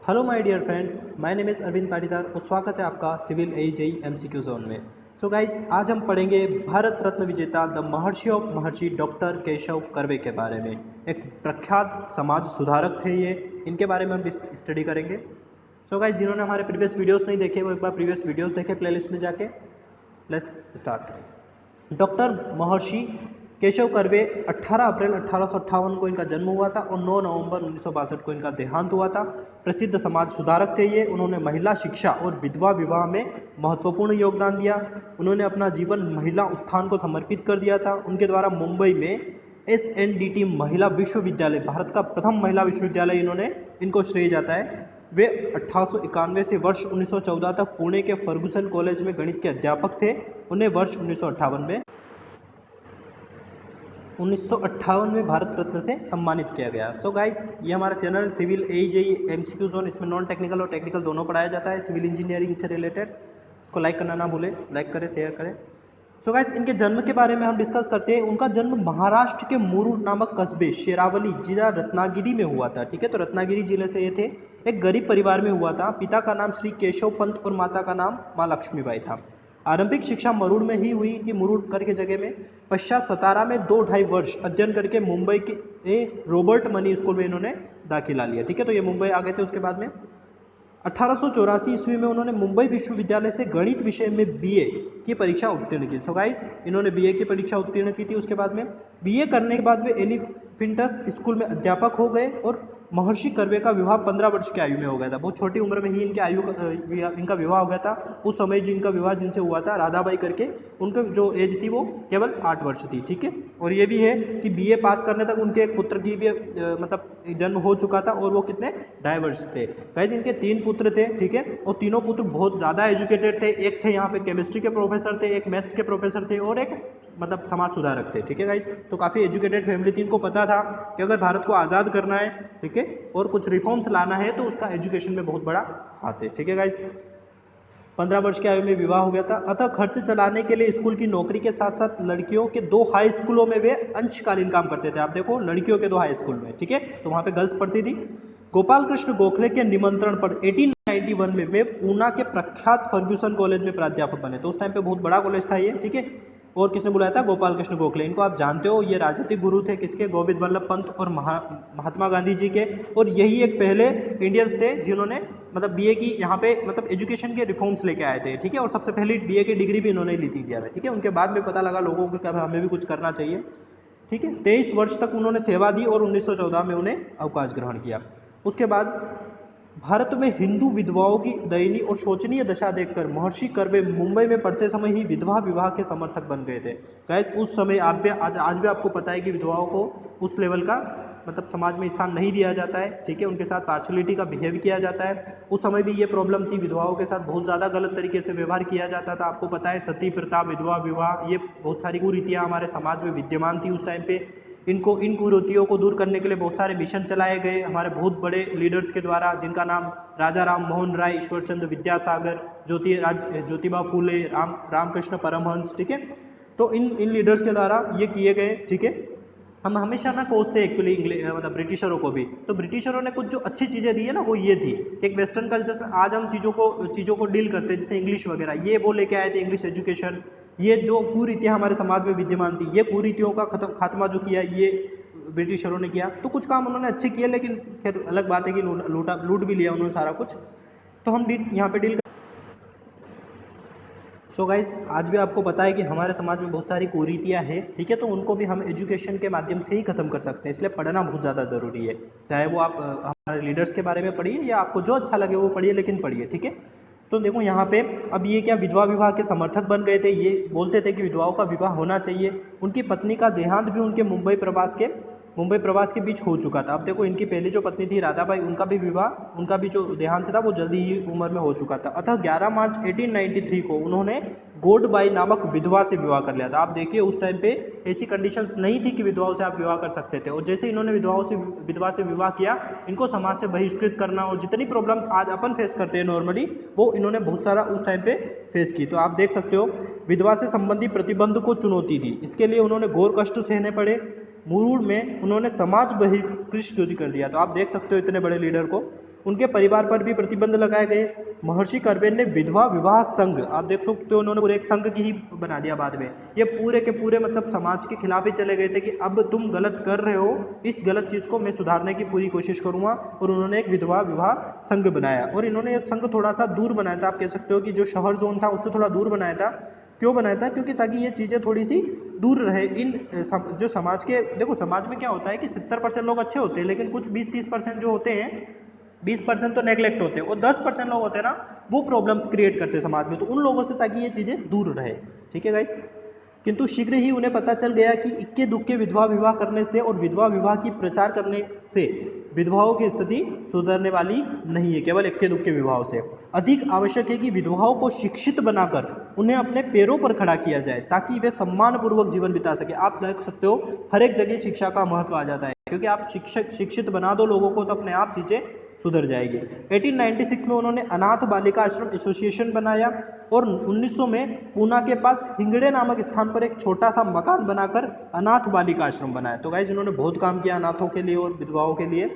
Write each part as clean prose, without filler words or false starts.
Hello my dear friends, my name is Arvind Patidar और स्वागत है आपका सिविल AJE MCQ जोन में। सो गाइस, आज हम पढ़ेंगे भारत रत्न विजेता the Maharshi of Maharshi doctor Keshav Karve के बारे में। एक प्रख्यात समाज सुधारक थे ये, इनके बारे में हम स्टडी करेंगे। सो गाइस, जिन्होंने हमारे प्रीवियस वीडियोस नहीं देखे वो एक बार प्रीवियस वीडियोस देखें प्लेलिस्ट में जाके। Let's start. डॉक्टर महर्षि केशव कर्वे 18 अप्रैल 1858 को इनका जन्म हुआ था और 9 नवंबर 1962 को इनका देहांत हुआ था। प्रसिद्ध समाज सुधारक थे ये। उन्होंने महिला शिक्षा और विधवा विवाह में महत्वपूर्ण योगदान दिया। उन्होंने अपना जीवन महिला उत्थान को समर्पित कर दिया था। उनके द्वारा मुंबई में SNDT महिला विश्वविद्यालय, भारत का प्रथम महिला विश्वविद्यालय, इनको श्रेय जाता है। वे 1891 से वर्ष 1914 तक पुणे के फर्गुसन कॉलेज में गणित के अध्यापक थे। उन्हें वर्ष 1958 में भारत रत्न से सम्मानित किया गया। सो गाइस, ये हमारा channel civil AJE MCQ zone, इसमें नॉन टेक्निकल और टेक्निकल दोनों पढ़ाया जाता है सिविल इंजीनियरिंग से रिलेटेड। इसको लाइक करना ना भूलें, लाइक करें, शेयर करें। सो गाइस, इनके जन्म के बारे में हम डिस्कस करते हैं। उनका जन्म महाराष्ट्र के मुरुड नामक कस्बे, शेरावली जिला, रत्नागिरी में हुआ था। ठीक है, तो रत्नागिरी जिले से ये थे। एक गरीब परिवार में हुआ था। पिता का नाम श्री केशव पंत और माता का नाम माँ लक्ष्मीबाई था। आरंभिक शिक्षा मुरुड में ही हुई कि मुरुड करके जगह में। पश्चात सतारा में 2-2.5 वर्ष अध्ययन करके मुंबई के रॉबर्ट मनी स्कूल में इन्होंने दाखिला लिया। ठीक है, तो ये मुंबई आ गए थे। उसके बाद में 1884 ईस्वी में उन्होंने मुंबई विश्वविद्यालय से गणित विषय में BA की परीक्षा उत्तीर्ण की। सो गाइस, इन्होंने BA की परीक्षा उत्तीर्ण की थी। उसके बाद में BA करने के बाद वे एलिफिंटस स्कूल में अध्यापक हो गए और महर्षि कर्वे का विवाह 15 वर्ष की आयु में हो गया था। बहुत छोटी उम्र में ही इनका विवाह हो गया था। उस समय जिनका विवाह जिनसे हुआ था, राधाबाई करके, उनका जो एज थी वो केवल 8 वर्ष थी। ठीक है, और ये भी है कि BA पास करने तक उनके एक पुत्र की भी मतलब जन्म हो चुका था और वो कितने डाइवर्स थे। गाइस, इनके 3 पुत्र थे। ठीक है, और तीनों पुत्र बहुत ज़्यादा एजुकेटेड थे। एक थे यहाँ पे केमिस्ट्री के प्रोफेसर थे, एक मैथ्स के प्रोफेसर थे और एक मतलब समाज सुधारक थे। ठीक है गाइस, तो काफ़ी एजुकेटेड फैमिली थी। इनको पता था कि अगर भारत को आज़ाद करना है, ठीक है, और कुछ रिफॉर्म्स लाना है तो उसका एजुकेशन में बहुत बड़ा हाथ है। ठीक है गाइस, 15 वर्ष की आयु में विवाह हो गया था। अतः खर्च चलाने के लिए स्कूल की नौकरी के साथ साथ लड़कियों के 2 हाई स्कूलों में वे अंशकालीन काम करते थे। आप देखो, लड़कियों के 2 हाई स्कूल में, ठीक है, तो वहाँ पे गर्ल्स पढ़ती थी। गोपाल कृष्ण गोखले के निमंत्रण पर 1891 में वे पूना के प्रख्यात फर्ग्यूसन कॉलेज में प्राध्यापक बने। तो उस टाइम पे बहुत बड़ा कॉलेज था ये। ठीक है, और किसने बुलाया था? गोपाल कृष्ण गोखले। इनको आप जानते हो, ये राजनीतिक गुरु थे किसके? गोविंद वल्लभ पंत और महात्मा गांधी जी के। और यही एक पहले इंडियंस थे जिन्होंने मतलब BA की यहाँ पे मतलब एजुकेशन के रिफॉर्म्स लेके आए थे। ठीक है, और सबसे पहली BA की डिग्री भी इन्होंने ली थी इंडिया में। ठीक है, उनके बाद में पता लगा लोगों को कि हमें भी कुछ करना चाहिए। ठीक है, 23 वर्ष तक उन्होंने सेवा दी और 1914 में उन्हें अवकाश ग्रहण किया। उसके बाद भारत में हिंदू विधवाओं की दयनीय और शोचनीय दशा देखकर महर्षि कर्वे मुंबई में पढ़ते समय ही विधवा विवाह के समर्थक बन गए थे। गाइस, उस समय आज भी आपको पता है कि विधवाओं को उस लेवल का मतलब समाज में स्थान नहीं दिया जाता है। ठीक है, उनके साथ पार्शलिटी का बिहेव किया जाता है। उस समय भी ये प्रॉब्लम थी, विधवाओं के साथ बहुत ज़्यादा गलत तरीके से व्यवहार किया जाता था। आपको पता है, सती प्रथा, विधवा विवाह, ये बहुत सारी कुरीतियाँ हमारे समाज में विद्यमान थी उस टाइम पे। इन कुरीतियों को दूर करने के लिए बहुत सारे मिशन चलाए गए हमारे बहुत बड़े लीडर्स के द्वारा, जिनका नाम राजा राम मोहन राय, ईश्वरचंद्र विद्यासागर, ज्योतिबा फूले, रामकृष्ण परमहंस। ठीक है, तो इन लीडर्स के द्वारा ये किए गए। ठीक है, हम हमेशा ना कोसते एक्चुअली मतलब ब्रिटिशरों को भी। तो ब्रिटिशरों ने कुछ जो अच्छी चीज़ें दी है ना, वो ये थी कि एक वेस्टर्न कल्चर में आज हम चीज़ों को डील करते हैं, जैसे इंग्लिश वगैरह, ये वो लेके आए थे, इंग्लिश एजुकेशन। ये जो कुरीतियाँ हमारे समाज में विद्यमान थी, ये कुरीतियों का खात्मा जो किया ये ब्रिटिशरों ने किया। तो कुछ काम उन्होंने अच्छे किए, लेकिन खैर अलग बात है कि लूट भी लिया उन्होंने सारा कुछ। तो हम यहाँ पे डील। सो गाइस, आज भी आपको पता है कि हमारे समाज में बहुत सारी कुरीतियाँ हैं। ठीक है, तो उनको भी हम एजुकेशन के माध्यम से ही खत्म कर सकते हैं। इसलिए पढ़ना बहुत ज़्यादा ज़रूरी है। चाहे वो आप हमारे लीडर्स के बारे में पढ़िए या आपको जो अच्छा लगे वो पढ़िए, लेकिन पढ़िए। ठीक है, तो देखो यहाँ पे अब ये क्या विधवा विवाह के समर्थक बन गए थे। ये बोलते थे कि विधवाओं का विवाह होना चाहिए। उनकी पत्नी का देहांत भी उनके मुंबई प्रवास के बीच हो चुका था। अब देखो, इनकी पहली जो पत्नी थी राधाबाई, उनका भी जो देहांत था वो जल्दी ही उम्र में हो चुका था। अतः 11 मार्च 1893 को उन्होंने गोडबाई नामक विधवा से विवाह कर लिया था। आप देखिए, उस टाइम पे ऐसी कंडीशंस नहीं थी कि विधवाओं से आप विवाह कर सकते थे। और जैसे इन्होंने विधवा से विवाह किया, इनको समाज से बहिष्कृत करना और जितनी प्रॉब्लम्स आज अपन फेस करते हैं नॉर्मली, वो इन्होंने बहुत सारा उस टाइम पे फेस की। तो आप देख सकते हो, विधवा से संबंधी प्रतिबंध को चुनौती दी। इसके लिए उन्होंने घोर कष्ट सहने पड़े। मुरुड में उन्होंने समाज बहिष्कृत कर दिया। तो आप देख सकते हो इतने बड़े लीडर को। उनके परिवार पर भी प्रतिबंध लगाए गए। महर्षि कर्वेन ने विधवा विवाह संघ, आप देख सकते हो उन्होंने पूरे एक संघ की ही बना दिया बाद में, ये पूरे के पूरे मतलब समाज के खिलाफ ही चले गए थे कि अब तुम गलत कर रहे हो, इस गलत चीज़ को मैं सुधारने की पूरी कोशिश करूंगा। और उन्होंने एक विधवा विवाह संघ बनाया, और इन्होंने ये संघ थोड़ा सा दूर बनाया था, आप कह सकते हो कि जो शहर जोन था उससे थोड़ा दूर बनाया था। क्यों बनाया था? क्योंकि ताकि ये चीज़ें थोड़ी सी दूर रहे इन जो समाज के, देखो समाज में क्या होता है कि 70% लोग अच्छे होते हैं, लेकिन कुछ 20-30% जो होते हैं, 20% तो नेग्लेक्ट होते हैं, और 10% लोग होते हैं ना, वो प्रॉब्लम्स क्रिएट करते हैं समाज में, तो उन लोगों से ताकि ये चीज़ें दूर रहे। ठीक है गाइस। किंतु शीघ्र ही उन्हें पता चल गया कि इक्के दुक्के विधवा विवाह करने से और विधवा विवाह की प्रचार करने से विधवाओं की स्थिति सुधरने वाली नहीं है, केवल इक्के दुक्के विवाहों से। अधिक आवश्यक है कि विधवाओं को शिक्षित बनाकर उन्हें अपने पैरों पर खड़ा किया जाए, ताकि वे सम्मानपूर्वक जीवन बिता सके। आप देख सकते हो हर एक जगह शिक्षा का महत्व आ जाता है, क्योंकि आप शिक्षित बना दो लोगों को तो अपने आप चीज़ें सुधर जाएगी। 1896 में उन्होंने अनाथ बालिका आश्रम एसोसिएशन बनाया, और 1900 में पूना के पास हिंगड़े नामक स्थान पर एक छोटा सा मकान बनाकर अनाथ बालिका आश्रम बनाया। तो गाइस इन्होंने बहुत काम किया अनाथों के लिए और विधवाओं के लिए।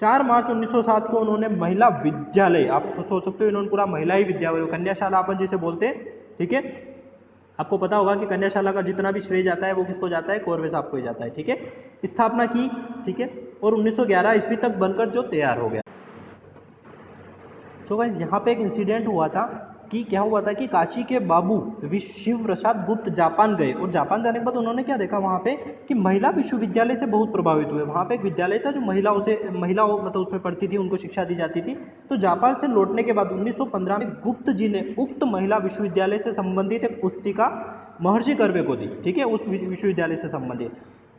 4 मार्च 1907 को उन्होंने महिला विद्यालय, आप सोच सकते हो इन्होंने पूरा महिला ही विद्यालय, कन्याशाला अपन जिसे बोलते हैं, ठीक है, आपको पता होगा कि कन्याशाला का जितना भी श्रेय जाता है वो किसको जाता है? कौरवे साहब को ही जाता है। ठीक है, स्थापना की, ठीक है, और 1911 ईस्वी तक बनकर जो तैयार हो गया। तो गाइस यहाँ पे एक इंसिडेंट हुआ था कि क्या हुआ था कि काशी के बाबू शिव प्रसाद गुप्त जापान गए, और जापान जाने के बाद उन्होंने क्या देखा वहाँ पे कि महिला विश्वविद्यालय से बहुत प्रभावित हुए। वहाँ पे एक विद्यालय था जो महिलाओं मतलब उसमें पढ़ती थी, उनको शिक्षा दी जाती थी। तो जापान से लौटने के बाद 1915 में गुप्त जी ने उक्त महिला विश्वविद्यालय से संबंधित एक पुस्तिका महर्षि कर्वे को दी। ठीक है, उस विश्वविद्यालय से संबंधित।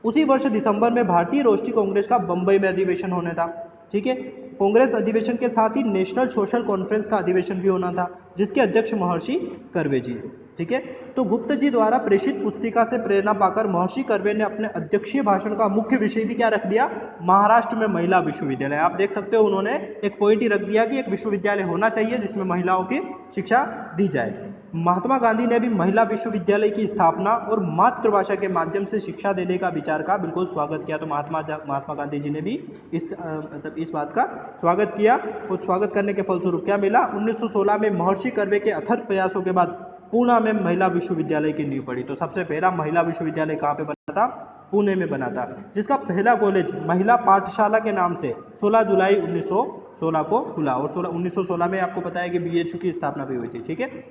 उसी वर्ष दिसंबर में भारतीय राष्ट्रीय कांग्रेस का बंबई में अधिवेशन होने था। ठीक है, कांग्रेस अधिवेशन के साथ ही नेशनल सोशल कॉन्फ्रेंस का अधिवेशन भी होना था, जिसके अध्यक्ष महर्षि कर्वे जी। ठीक है, तो गुप्त जी द्वारा प्रेषित पुस्तिका से प्रेरणा पाकर महर्षि कर्वे ने अपने अध्यक्षीय भाषण का मुख्य विषय भी क्या रख दिया? महाराष्ट्र में महिला विश्वविद्यालय। आप देख सकते हो उन्होंने एक पॉइंट ही रख दिया कि एक विश्वविद्यालय होना चाहिए जिसमें महिलाओं की शिक्षा दी जाए। महात्मा गांधी ने भी महिला विश्वविद्यालय की स्थापना और मातृभाषा के माध्यम से शिक्षा देने का विचार का बिल्कुल स्वागत किया। तो महात्मा गांधी जी ने भी इस बात का स्वागत किया, और स्वागत करने के फलस्वरूप क्या मिला? 1916 में महर्षि कर्वे के अथक प्रयासों के बाद पूना में महिला विश्वविद्यालय की नींव पड़ी। तो सबसे पहला महिला विश्वविद्यालय कहाँ पे बना था? पुणे में बना था, जिसका पहला कॉलेज महिला पाठशाला के नाम से 16 जुलाई 1916 को खुला, और 1916 में आपको पता है कि BHU की स्थापना भी हुई थी। ठीक है,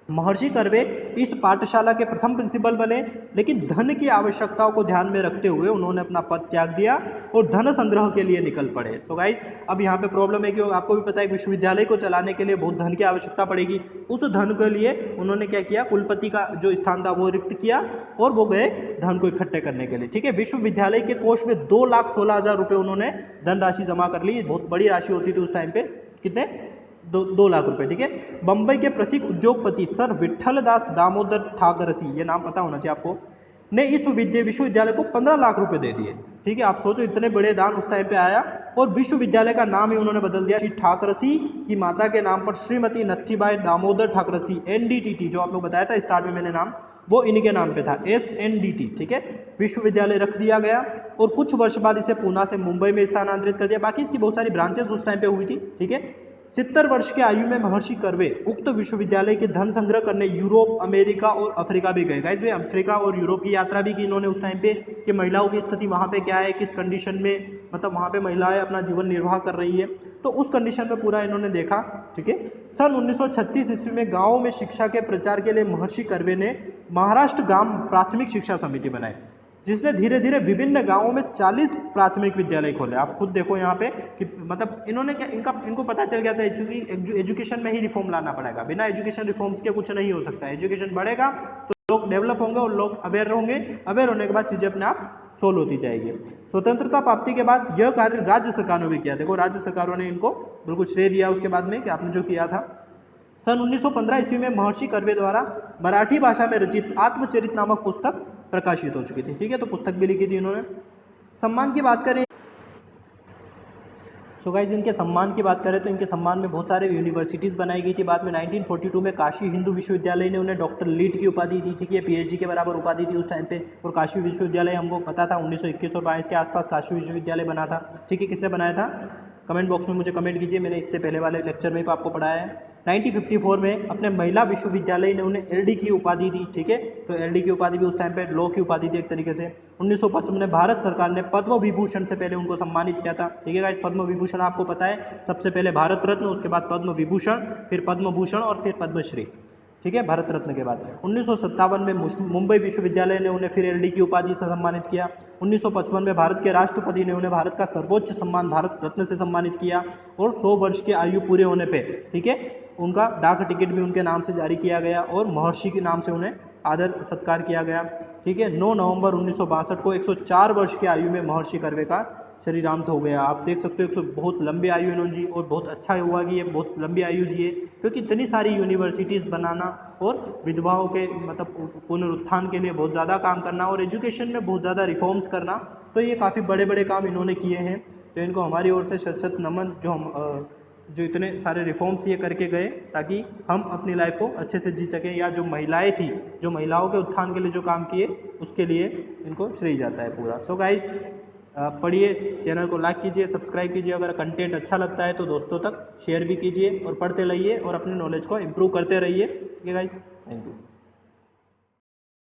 महर्षि कर्वे इस पाठशाला के प्रथम प्रिंसिपल बने, लेकिन धन की आवश्यकताओं को ध्यान में रखते हुए उन्होंने अपना पद त्याग दिया और धन संग्रह के लिए निकल पड़े। सो गाइस, अब यहाँ पे प्रॉब्लम है कि आपको भी पता है कि विश्वविद्यालय को चलाने के लिए बहुत धन की आवश्यकता पड़ेगी। उस धन के लिए उन्होंने क्या किया? कुलपति का जो स्थान था वो रिक्त किया, और वो गए धन को इकट्ठे करने के लिए। ठीक है, विश्वविद्यालय के कोष में 2,16,000 रुपये उन्होंने धनराशि जमा कर ली। बहुत बड़ी राशि होती थी उस टाइम पे। कितने? 2 लाख रुपए। ठीक है, बंबई के प्रसिद्ध उद्योगपति सर विठल दास दामोदर ठाकरसी, ये नाम पता होना चाहिए आपको, ने इस विश्वविद्यालय को 15 लाख रुपए दे दिए। ठीक है, आप सोचो इतने बड़े दान उस टाइम पे आया, और विश्वविद्यालय का नाम ही उन्होंने बदल दिया। श्री ठाकरसी की माता के नाम पर श्रीमती नथीबाई दामोदर ठाकरसी, NDTT, जो आप लोग बताया था स्टार्ट में मैंने नाम, वो इनके नाम पे था, SNDT। ठीक है, विश्वविद्यालय रख दिया गया, और कुछ वर्ष बाद इसे पूना से मुंबई में स्थानांतरित कर दिया। बाकी इसकी बहुत सारी ब्रांचेस उस टाइम पे हुई थी। ठीक है, 70 वर्ष की आयु में महर्षि कर्वे उक्त विश्वविद्यालय के धन संग्रह करने यूरोप, अमेरिका और अफ्रीका भी गए। गाइस, वे अफ्रीका और यूरोप की यात्रा भी की इन्होंने उस टाइम पे, कि महिलाओं की स्थिति वहाँ पे क्या है, किस कंडीशन में मतलब वहाँ पे महिलाएं अपना जीवन निर्वाह कर रही है, तो उस कंडीशन में पूरा इन्होंने देखा। ठीक है, सन 1936 ईस्वी में गाँव में शिक्षा के प्रचार के लिए महर्षि कर्वे ने महाराष्ट्र ग्राम प्राथमिक शिक्षा समिति बनाई, जिसने धीरे धीरे विभिन्न गांवों में 40 प्राथमिक विद्यालय खोले। आप खुद देखो यहाँ पे कि मतलब इन्होंने क्या, इनको पता चल गया था एजुकेशन में ही रिफॉर्म लाना पड़ेगा, बिना एजुकेशन रिफॉर्म्स के कुछ नहीं हो सकता। एजुकेशन बढ़ेगा तो लोग डेवलप होंगे, और लोग अवेयर होंगे, अवेयर होने के बाद चीज़ें अपने आप सोल्व होती जाएगी। स्वतंत्रता प्राप्ति के बाद यह कार्य राज्य सरकारों ने भी किया। देखो राज्य सरकारों ने इनको बिल्कुल श्रेय दिया उसके बाद में कि आपने जो किया था। सन 1915 ईस्वी में महर्षि कर्वे द्वारा मराठी भाषा में रचित आत्मचरित नामक पुस्तक प्रकाशित हो चुकी थी। ठीक है, तो पुस्तक भी लिखी थी इन्होंने। सम्मान की बात करें, सो गाइज इनके सम्मान की बात करें तो इनके सम्मान में बहुत सारे यूनिवर्सिटीज़ बनाई गई थी। बाद में 1942 में काशी हिंदू विश्वविद्यालय ने उन्हें डॉक्टर लीट की उपाधि दी। ठीक है, PhD के बराबर उपाधि थी उस टाइम पे। और काशी विश्वविद्यालय हमको पता था 1921 और 22 के आसपास काशी विश्वविद्यालय बना था। ठीक है, किसने बनाया था? कमेंट बॉक्स में मुझे कमेंट कीजिए, मैंने इससे पहले वाले लेक्चर में भी आपको पढ़ाया है। 1954 में अपने महिला विश्वविद्यालय ने उन्हें एलडी की उपाधि दी, ठीक है, तो एलडी की उपाधि भी उस टाइम पे लॉ की उपाधि थी एक तरीके से। 1955 में भारत सरकार ने पद्म विभूषण से पहले उनको सम्मानित किया था, ठीक है गाइस। पद्म विभूषण आपको पता है, सबसे पहले भारत रत्न, उसके बाद पद्म विभूषण, फिर पद्म भूषण और फिर पद्मश्री, ठीक है, भारत रत्न के बाद। 1957 में मुंबई विश्वविद्यालय ने उन्हें फिर एलडी की उपाधि से सम्मानित किया। 1955 में भारत के राष्ट्रपति ने उन्हें भारत का सर्वोच्च सम्मान भारत रत्न से सम्मानित किया। और 100 वर्ष की आयु पूरे होने पे, ठीक है, उनका डाक टिकट भी उनके नाम से जारी किया गया और महर्षि के नाम से उन्हें आदर सत्कार किया गया, ठीक है। 9 नवंबर 1962 को 104 वर्ष की आयु में महर्षि कर्वे का श्रीराम हो गया। आप देख सकते हो बहुत लंबी आयु इन्होंने जी, और बहुत अच्छा हुआ कि ये बहुत लंबी आयु जिए, क्योंकि इतनी सारी यूनिवर्सिटीज़ बनाना और विधवाओं के मतलब पुनरुत्थान के लिए बहुत ज़्यादा काम करना और एजुकेशन में बहुत ज़्यादा रिफॉर्म्स करना, तो ये काफ़ी बड़े बड़े काम इन्होंने किए हैं। तो इनको हमारी ओर से शत नमन, जो इतने सारे रिफॉर्म्स ये करके गए ताकि हम अपनी लाइफ को अच्छे से जी सकें, या जो महिलाएं थी, जो महिलाओं के उत्थान के लिए जो काम किए, उसके लिए इनको श्रेय जाता है पूरा। सो गाइज, पढ़िए, चैनल को लाइक कीजिए, सब्सक्राइब कीजिए, अगर कंटेंट अच्छा लगता है तो दोस्तों तक शेयर भी कीजिए और पढ़ते रहिए और अपने नॉलेज को इम्प्रूव करते रहिए, ठीक है गाइज, थैंक यू।